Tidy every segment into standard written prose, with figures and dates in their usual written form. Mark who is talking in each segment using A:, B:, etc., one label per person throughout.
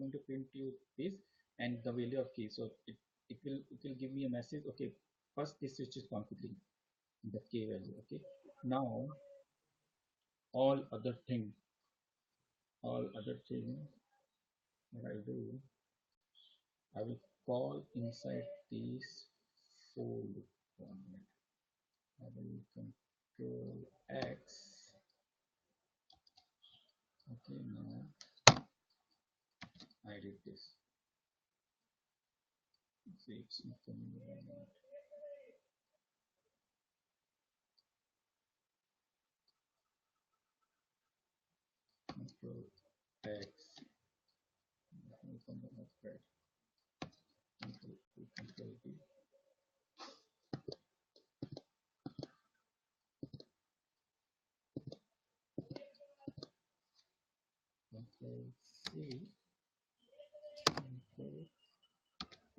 A: going to print you this and the value of key. So it will give me a message. Okay, first this switch is configuring the key value. Okay, now all other thing what I'll do, I will call inside this for loop. I will control X. Okay, now I did this. See, it's not coming around. Control X. From the outside. Control B. Control B. Control C. Control B.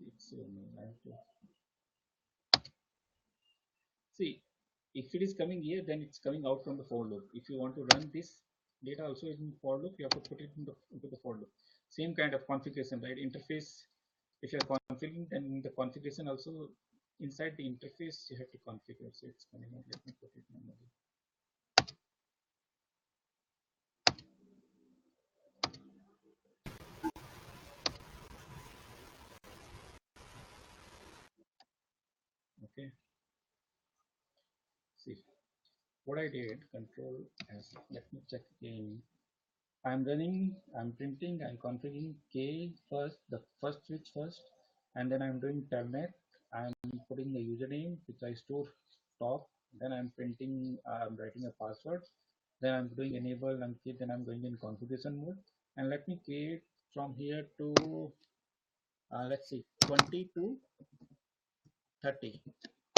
A: It's see, if it is coming here, then it's coming out from the for loop. If you want to run this data also in for loop, you have to put it into the for loop. Same kind of configuration, right? Interface. If you are configuring, then the configuration also inside the interface you have to configure. So it's coming out. Let me put it manually. Okay. See what I did. Control S. Let me check again. I'm printing, I'm configuring K first, the first switch first, and then I'm doing telnet. I'm putting the username which I store top. Then I'm printing, I'm writing a password. Then I'm doing enable and key. Then I'm going in configuration mode. And let me create from here to let's see 20 to 30.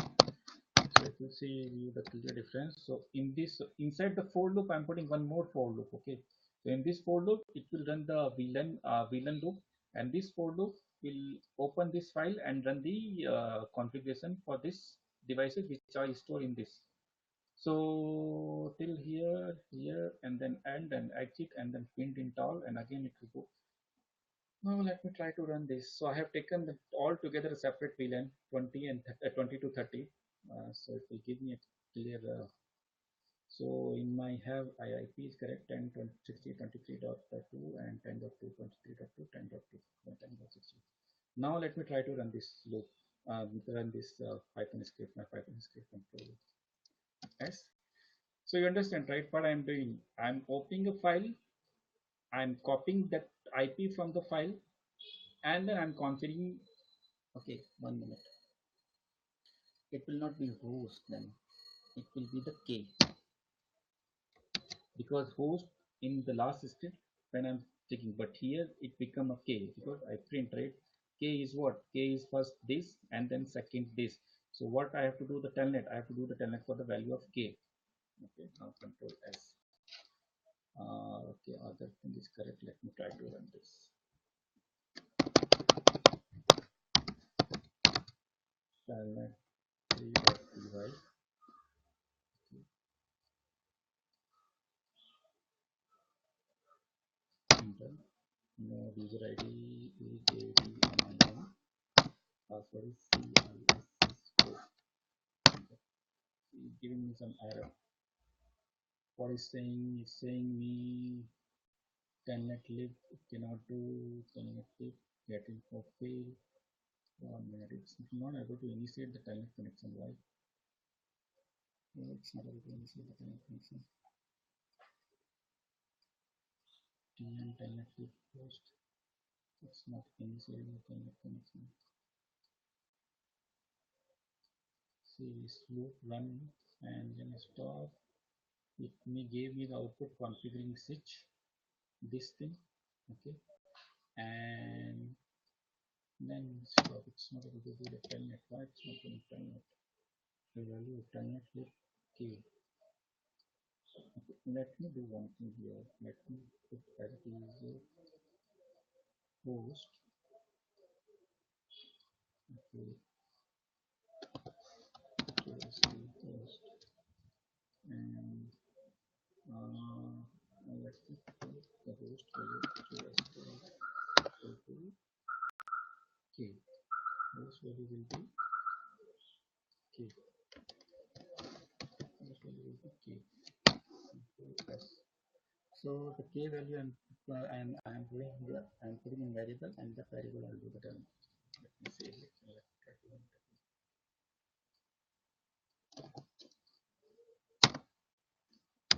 A: So if you see the clear difference. So in this inside the for loop, I'm putting one more for loop. Okay. So in this for loop, it will run the VLAN loop, and this for loop will open this file and run the configuration for this devices which are stored in this. So till here, and then end and exit, and then print in all, and again it will go. Now let me try to run this. So I have taken the, all together a separate VLAN 20 and 20 to 30. So it will give me a clear. So in my have IIP is correct 10.60.23.2 and 10.2.3.2, 10.2, 10.60. Now let me try to run this loop, run this Python script, my Python script control S. So you understand, right? What I'm doing, I'm opening a file, I'm copying that IP from the file, and then I'm configuring. Okay, 1 minute. It will not be host then. It will be the K, because host in the last script when I'm checking, but here it become a K because I print, right? K is what? K is first this and then second this. So what I have to do the telnet? I have to do the telnet for the value of K. Okay, now control S. Okay, other thing is correct. Let me try to run this. Telnet 3.py. Enter. No user ID is ADMIN. Password is CIS4. It's giving me some error. What is saying? It's saying me telnetlib cannot do telnetlib getting for fail. 1 minute. It's not able to initiate the telnet connection, right? No, it's not able to initiate the telnet connection. TN telnetlib post. It's not initiating the telnet connection. See this loop run and then stop. It gave me the output configuring switch. This thing, okay, and then stop. It's not able to do the telnet. Why it's not doing telnet? The value of telnet with K. Let me do one thing here. Let me put as it is host. Okay. Host. And let's K. First value will be K. Control S. So the K value I'm doing here, I'm putting in variable, and that variable I'll do the term. Let me save it. Let's try to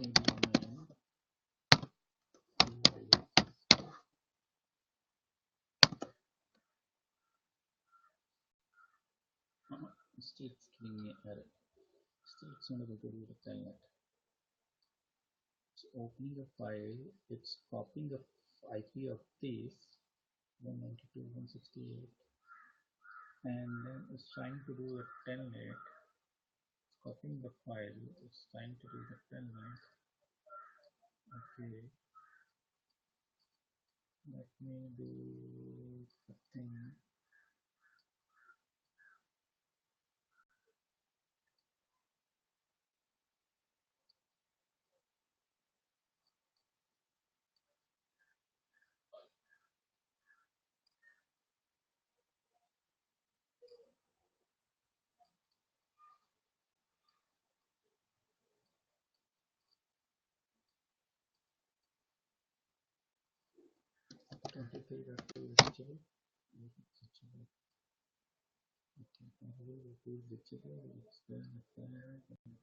A: enter ABNAM, still it's giving me error. Still it's not able to do the telnet. It's opening a file, it's copying the IP of this 192.168, and then it's trying to do a telnet. It's copying the file, it's trying to do the telnet. Okay, let me do the thing. Configure the tool reachable. Reachable. Okay, configure the tool reachable. It's going to okay,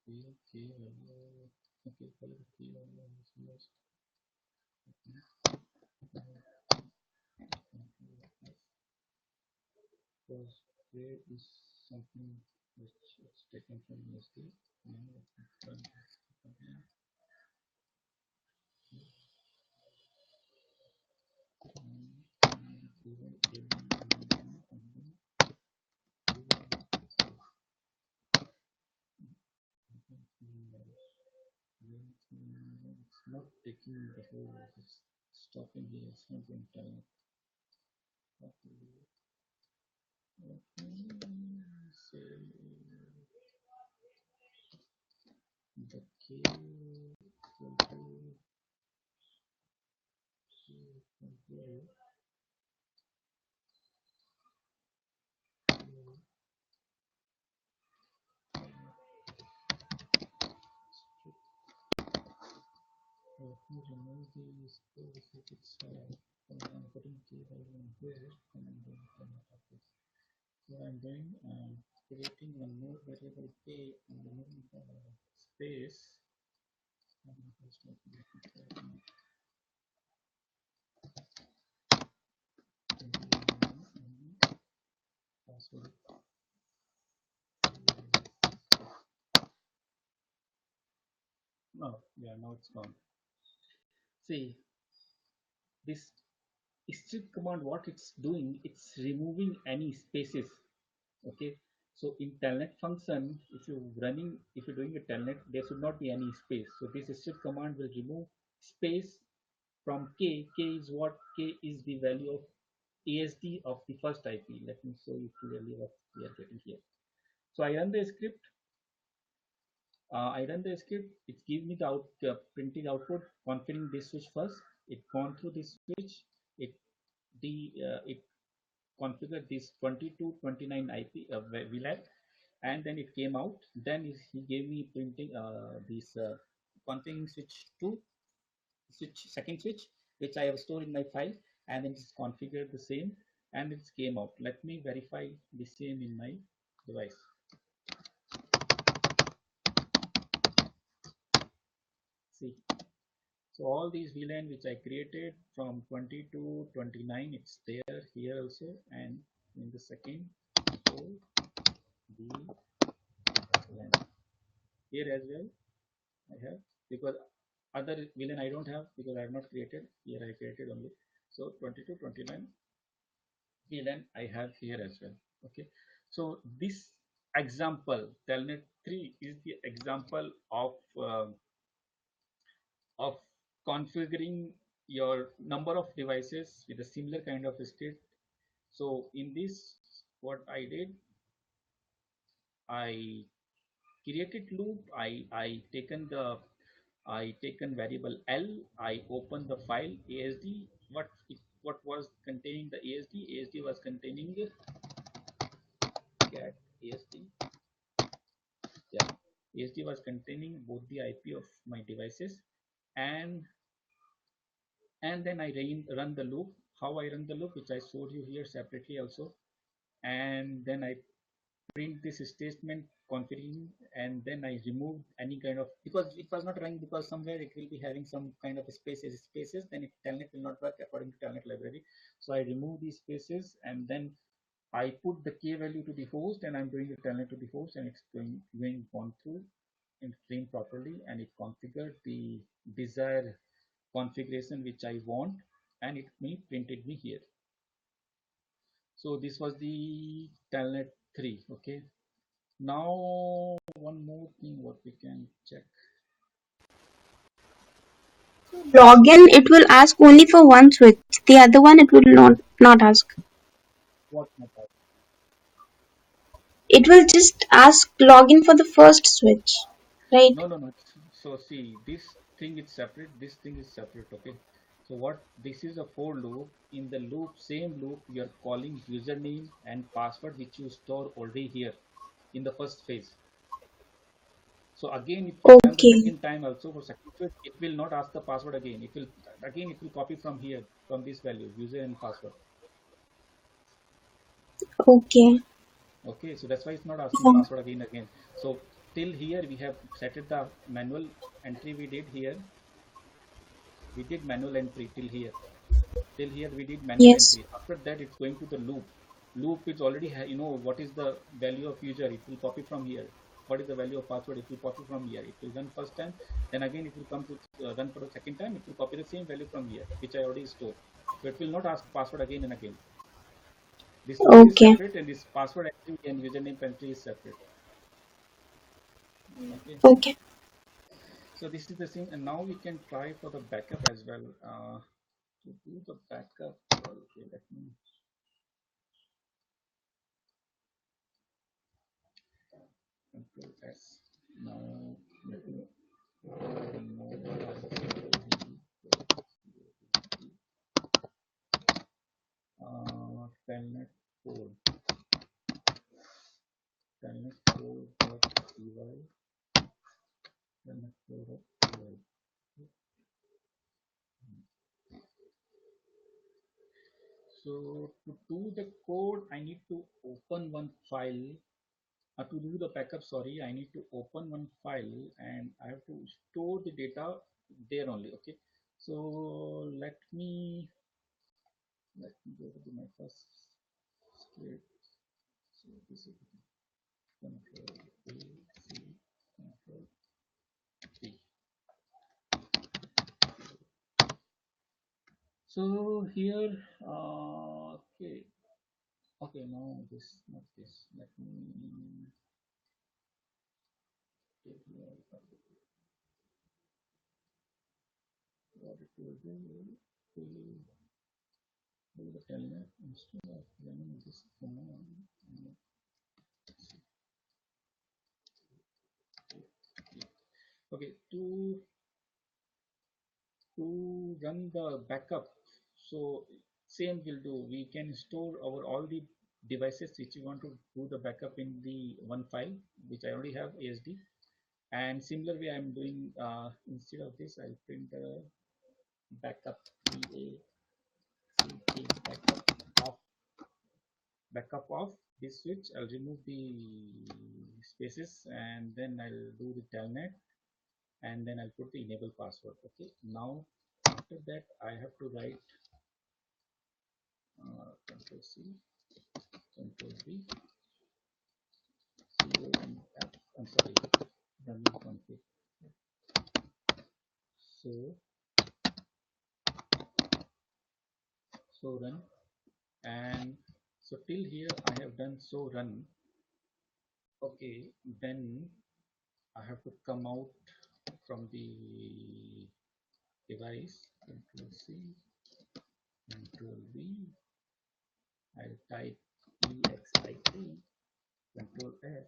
A: okay, value. Okay, follow the key value is lost. Okay. Because there is something which is taken from USD. Now let me run this again. It's not taking the whole, it's stopping here, it's not going to time. Say the K equal to control let me remove these code if it's I'm putting K value in here and I'm going to turn it off this. So I'm doing creating one more variable K and removing the space. And first let me password. No, yeah, now it's gone. See, this strip command, what it's doing, it's removing any spaces. Okay, so in telnet function, if you're doing a telnet, there should not be any space. So this strip command will remove space from K. K is what? K is the value of ASD of the first IP. Let me show you clearly what we are getting here. So I run the script. It gives me the printing output, configuring this switch first. It gone through this switch. It configured this 2229 IP VLAN, and then it came out. Then he gave me printing this configuring switch 2, second switch, which I have stored in my file, and then it's configured the same, and it came out. Let me verify the same in my device. See, so all these VLAN which I created from 20 to 29, it's there here also, and in the second, so the VLAN here as well I have, because other VLAN I don't have because I have not created. Here I created only. So 20 to 29 VLAN I have here as well. Okay. So this example, telnet 3 is the example of configuring your number of devices with a similar kind of state. So in this, what I did, I created loop. I taken variable L. I opened the file ASD. What was containing the ASD? ASD was containing ASD. Yeah, ASD was containing both the IP of my devices, and then I run the loop. How I run the loop, which I showed you here separately also, and then I print this statement configuring, and then I remove any kind of, because it was not running, because somewhere it will be having some kind of spaces, then it telnet will not work according to telnet library. So I remove these spaces, and then I put the k value to the host, and I'm doing the telnet to the host, and it's gone through and trained properly, and it configured the desired configuration which I want, and it printed me here. So this was the telnet 3. Okay, now one more thing what we can check.
B: Login, it will ask only for one switch. The other one, it will not ask.
A: What method?
B: It will just ask login for the first switch, right?
A: No. So see, this thing is separate, this thing is separate. Okay, so what, this is a for loop. In the loop, same loop, you are calling username and password which you store already here in the first phase. So again, if you run the
B: Okay,
A: second time also for second phase, it will not ask the password again. It will copy from here, from this value, user and password.
B: okay.
A: Okay, so that's why it's not asking
B: Yeah.
A: password again. So till here we have set it, the manual entry we did here. We did manual entry till here. Till here we did manual
B: Yes.
A: entry. After that, it's going to the loop. Loop is already, what is the value of user? It will copy from here. What is the value of password? It will copy from here. It will run first time. Then again, it will come to run for the second time. It will copy the same value from here, which I already stored. So it will not ask password again and again. This loop is
B: Okay,
A: separate, and this password entry and username entry is separate. Okay.
B: okay.
A: So this is the thing, and now we can try for the backup as well. To do the backup, okay, let me control S. Now let me remove telnet code, telnet code dot py, telnet code dot py. So to do the code, I need to open one file. To do the backup, sorry, I need to open one file, and I have to store the data there only. Okay, so let me go to my first script. So this is control A, C, control P. So here, okay, no, this, not this. Let me take what it will do. Do the telnet instead of running this command. Okay, to run the backup, so same will do. We can store our all the devices which you want to do the backup in the one file, which I already have ASD. And similar way I'm doing, instead of this, I'll print the backup backup of this switch. I'll remove the spaces, and then I'll do the telnet, and then I'll put the enable password. Okay, now after that I have to write control C, control V, I'm sorry, running config. So run, and so till here I have done so run. Okay, then I have to come out from the device. Control C, control V. I'll type EXIT, control S.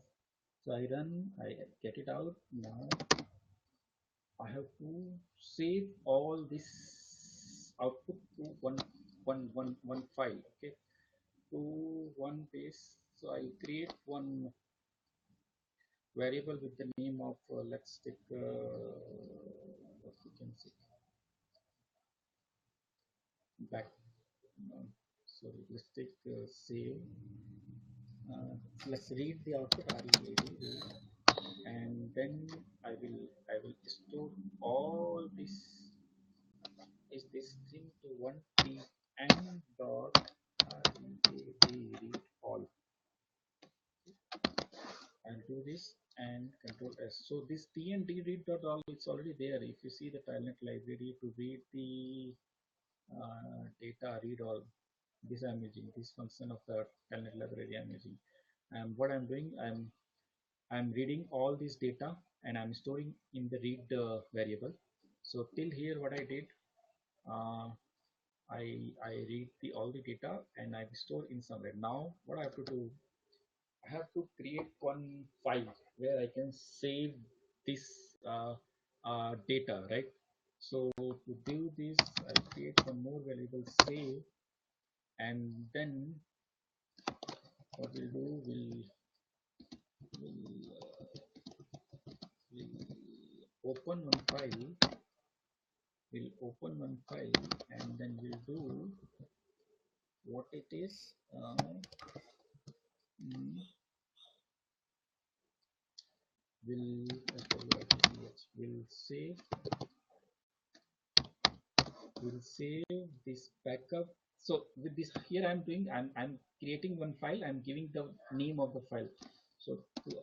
A: So I run, I get it out. Now I have to save all this output to one file. Okay, to one base. So I'll create one. variable with the name of let's take what we can say back. Um, sorry, let's take save. Let's read the output read, and then I will store all this is this string to one t and dot read all. I'll do this and control S. So this T and D read dot all, it's already there. If you see the telnet library to read the data read all, this I'm using this function of the telnet library I'm using. And what I'm doing, I'm reading all this data and I'm storing in the read variable. So till here, what I did, uh, I read the all the data and I store in somewhere. Now what I have to do, I have to create one file where I can save this data, right? So to do this, I'll create one more variable save, and then what we'll do, we'll, we'll open one file, and then we'll do what it is. Mm, we'll save we'll save this backup. So with this here I'm doing, I'm creating one file, I'm giving the name of the file. So to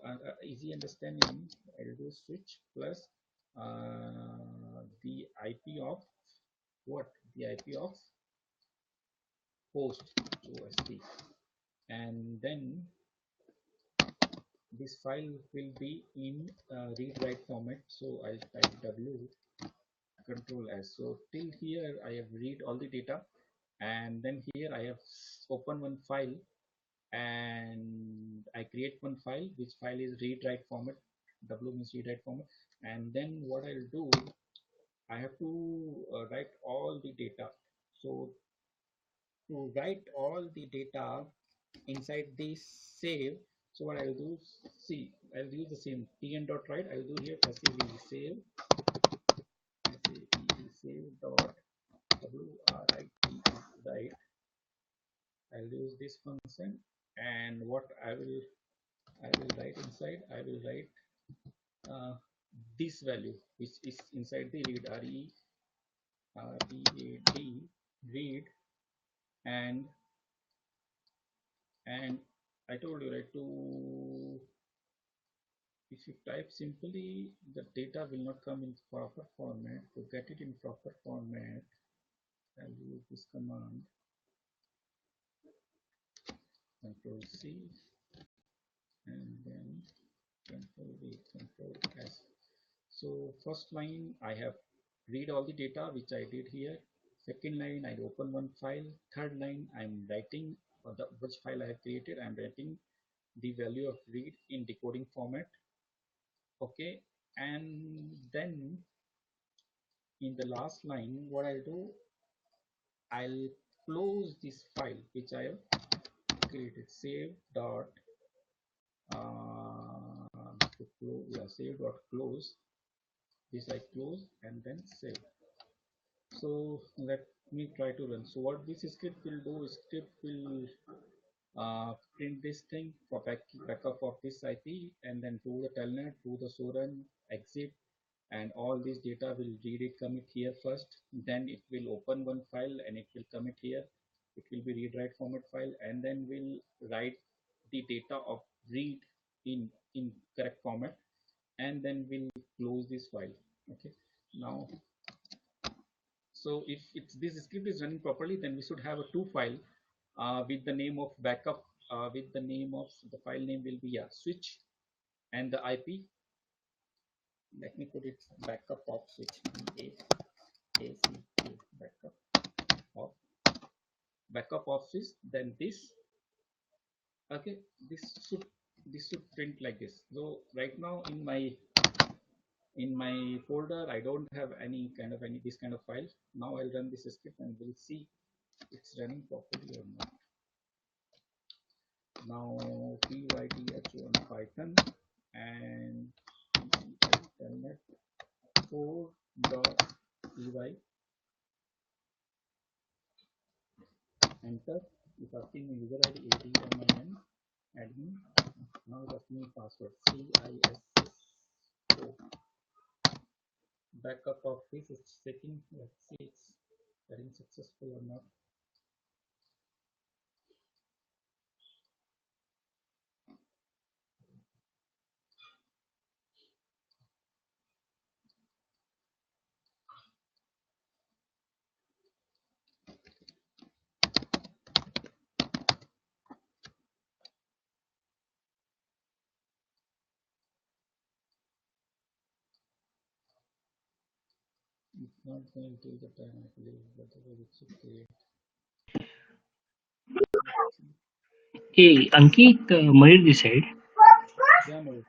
A: easy understanding, I'll do switch plus the IP of what, the IP of host OSP, and then this file will be in read write format. So I'll type W control S. So till here I have read all the data, and then here I have open one file and I create one file, which file is read write format. W means read write format. And then what I'll do, I have to write all the data. So to write all the data inside this save, so what I'll do, see, I'll use the same tn dot write. I'll do here save save dot write write. I'll use this function, and what I will write inside, I will write uh, this value which is inside the read read, and and I told you, right, to if you type simply, the data will not come in proper format. To get it in proper format, I'll use this command, control C, and then control V, control S. So first line I have read all the data which I did here. Second line I open one file. Third line I'm writing the which file I have created. I'm writing the value of read in decoding format. Okay, and then in the last line, what I'll do, I'll close this file which I have created. Save dot save dot close. This I close and then save. So let me try to run. So what this script will do, script will print this thing for backup of this IP, and then to the telnet, to the soran, exit, and all this data will read it, commit here first, then it will open one file and it will commit here. It will be read write format file, and then we'll write the data of read in correct format, and then we'll close this file. Okay, now, so if it's, this script is running properly, then we should have a two file with the name of backup, with the name of the file name will be, yeah, switch, and the IP, let me put it, backup of switch, backup of switch, then this. Okay, this should this should print like this. So right now in my folder I don't have any kind of this kind of file. Now I'll run this script and we'll see it's running properly or not. Now pyth on Python, and enter. It's asking me user ID ADMIN admin. Now it's asking me password CISS. Backup of this is checking. Let's see it's getting successful or not. It's not going to the time I believe, but it should create.
C: Hey, Ankit, Mayur this side.
A: Yeah, no.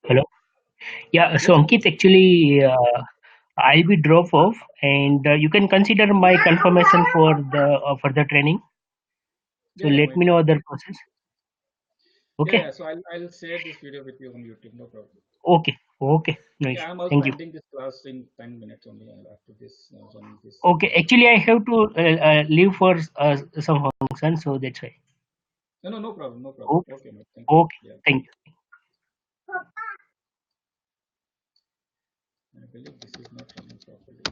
C: Hello. Yeah, so
A: Yeah, no.
C: Ankit, actually, I'll be drop off, and you can consider my confirmation for the training. So
A: Yeah, yeah,
C: let
A: my
C: me know other process.
A: yeah,
C: Okay.
A: yeah. So I'll share this video with you on YouTube. No problem.
C: Okay. Okay. No
A: Yeah,
C: issue.
A: I'm also
C: Thank you.
A: ending this class in 10 minutes only after this on this
C: Okay.
A: video.
C: Actually, I have to leave for some function, so that's why.
A: No, no, no problem, no problem.
C: Okay.
A: Okay, mate. Thank you.
C: Okay.
A: Yeah,
C: Thank you.
A: I believe this is not running properly.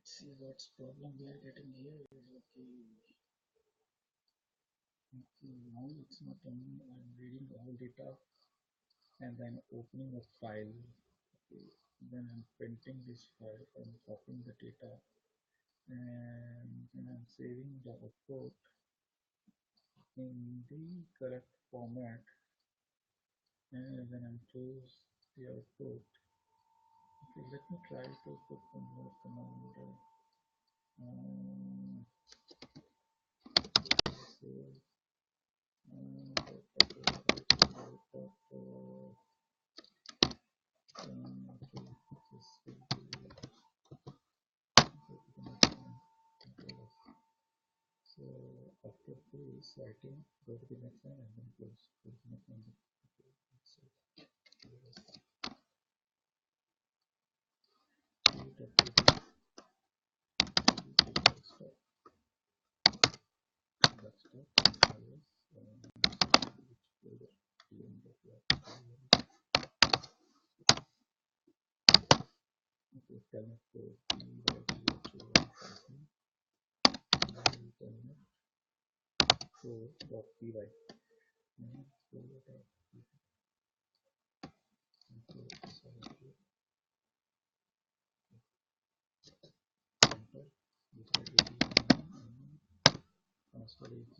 A: Let's see what's problem we are getting here. Okay, okay. Now it's not running. I'm reading all data and then opening a file. Okay. Then I'm printing this file. I'm copying the data and then I'm saving the output in the correct format. And then I'm choose the output. Okay, let me try to put one more command. Um, so, so after this, I think go to the next one and then close. Go to the next one. So, okay, telnet.py. Password is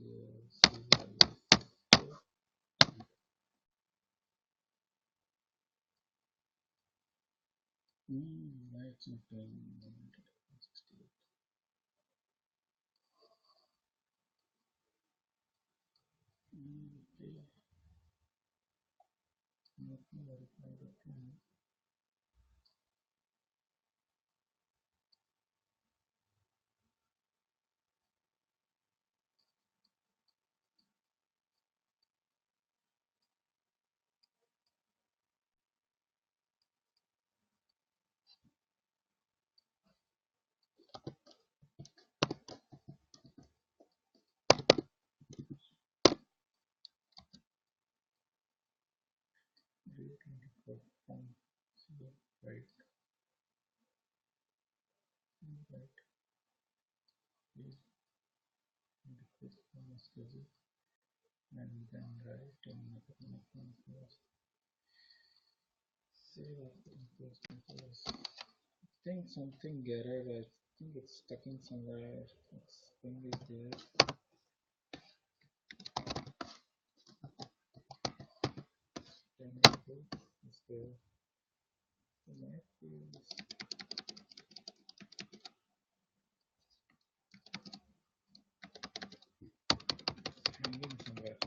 A: it's not doing 168. Okay, not verified. Okay. Right, right, please request from schedule and then write and save after post. I think something error. I think it's stuck in somewhere. It's thing is there. Then is there. The map is hanging somewhere.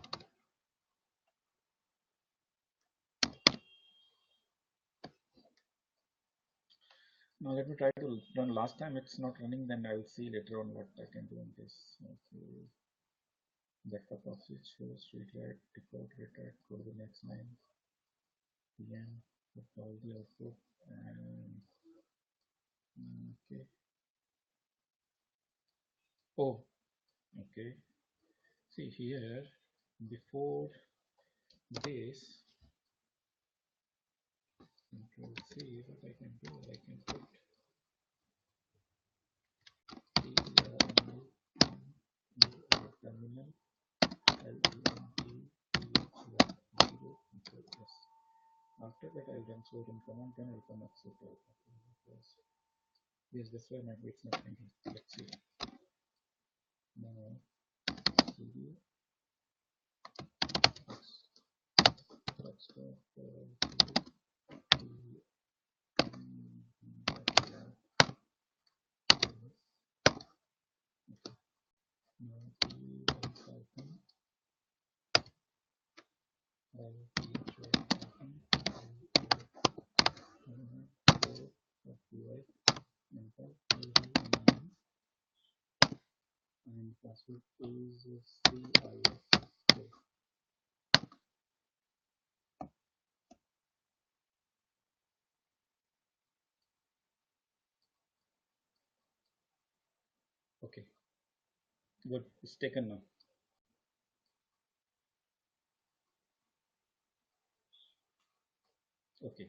A: Now let me try to run. Last time it's not running, then I'll see later on what I can do in this. Okay. Backup of switch host, read, decode, read, go to the next line. PM, put all the output and okay. Oh, okay. See here, before this, Control C, what I can do, I can put terminal LEMT0, Control S. After that, I'll run source in command, then I'll come exit out. Yes, this way my bit's not thinking. Let's see. Now, CD, let's go for and password is CIS. Okay, good. It's taken now. Okay.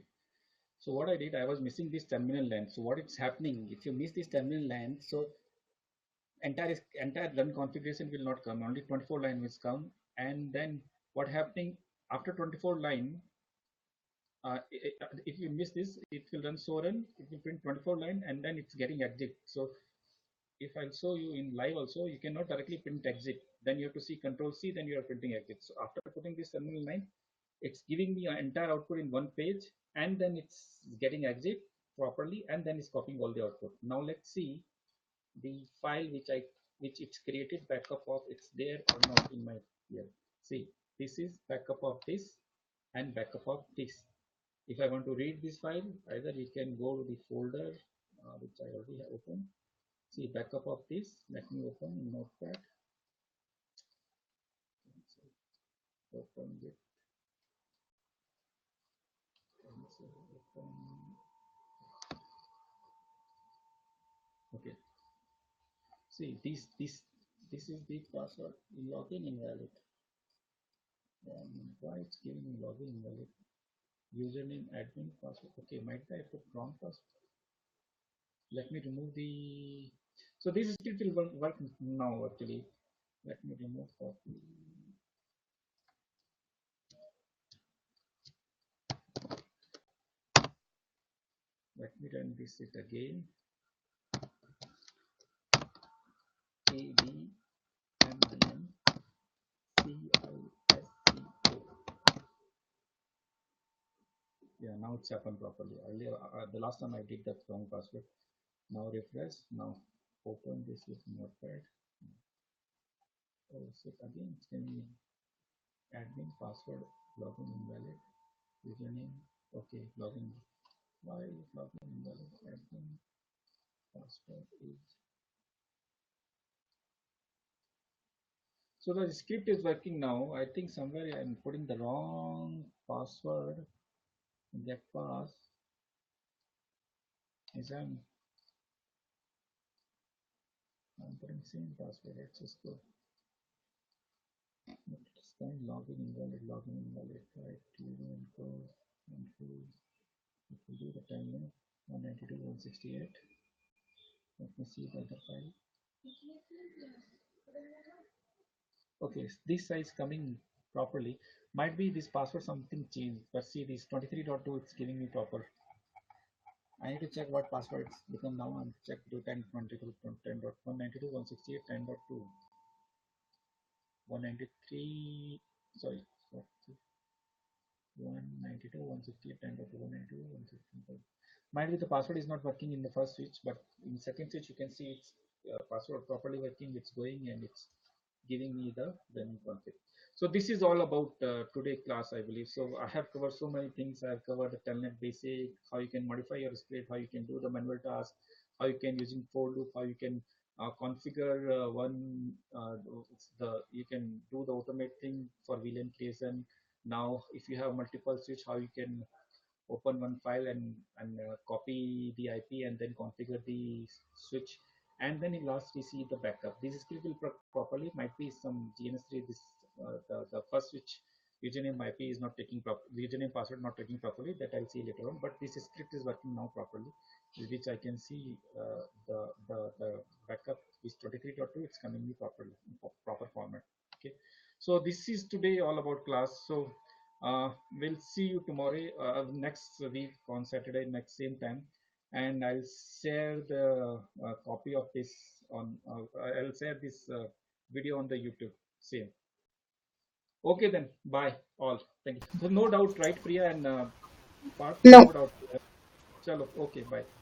A: So what I did, I was missing this terminal length. So what is happening? If you miss this terminal length, so entire run configuration will not come. Only 24 line will come. And then what happening after 24 line? If you miss this, it will run so run. It will print 24 line, and then it's getting exit. So if I'll show you in live also, you cannot directly print exit. Then you have to see Control C, then you are printing exit. So after putting this terminal line, it's giving me an entire output in one page, and then it's getting exit properly, and then it's copying all the output. Now let's see the file which it's created backup of, it's there or not in my here. See, this is backup of this and backup of this. If I want to read this file, either you can go to the folder which I already have opened. See, backup of this. Let me open in Notepad. Open it. Okay. See, this is the password. Login invalid. Why it's giving me login invalid? Username admin password. Okay, might I put wrong password? Let me remove the. So this script will work now actually. Let me remove copy. Let me run this it again. ADMIN CISCO. Yeah, now it's happened properly. Earlier, the last time I did that wrong password. Now refresh. Now open this with Notepad. Oh, so again, it's giving me admin password, login invalid, username. Okay, login. Why is login invalid? Admin password is. So the script is working now. I think somewhere I'm putting the wrong password. Get pass. Is I'm putting same password. Let's just go. It's going login invalid, right? Username code and field. It will do the timeline 192.168. Let me see the other file. Okay, this size coming properly. Might be this password something changed, but see this 23.2 it's giving me proper. I need to check what password it's become now and check to 10.192.168 10.2 193 sorry 192 168 10.2 192 168. Might be the password is not working in the first switch, but in second switch you can see it's password properly working, it's going and it's giving me the running config. So this is all about today class, I believe. So I have covered so many things. I have covered the telnet basic, how you can modify your script, how you can do the manual task, how you can using for loop, how you can configure you can do the automate thing for VLAN creation. Now, if you have multiple switch, how you can open one file and copy the IP and then configure the switch. And then in last we see the backup. This script will properly might be some DNS3. This the first switch username IP is not taking username password not taking properly. That I'll see later on. But this script is working now properly, which I can see the backup is 23.2. It's coming me properly in proper format. Okay, so this is today all about class. So we'll see you tomorrow, next week on Saturday, next same time, and I'll share the copy of this on. I'll share this video on the YouTube. Same. Okay then. Bye all. Thank you. So no doubt, right, Priya and Parth?
B: No.
A: No doubt. Chalo. Okay. Bye.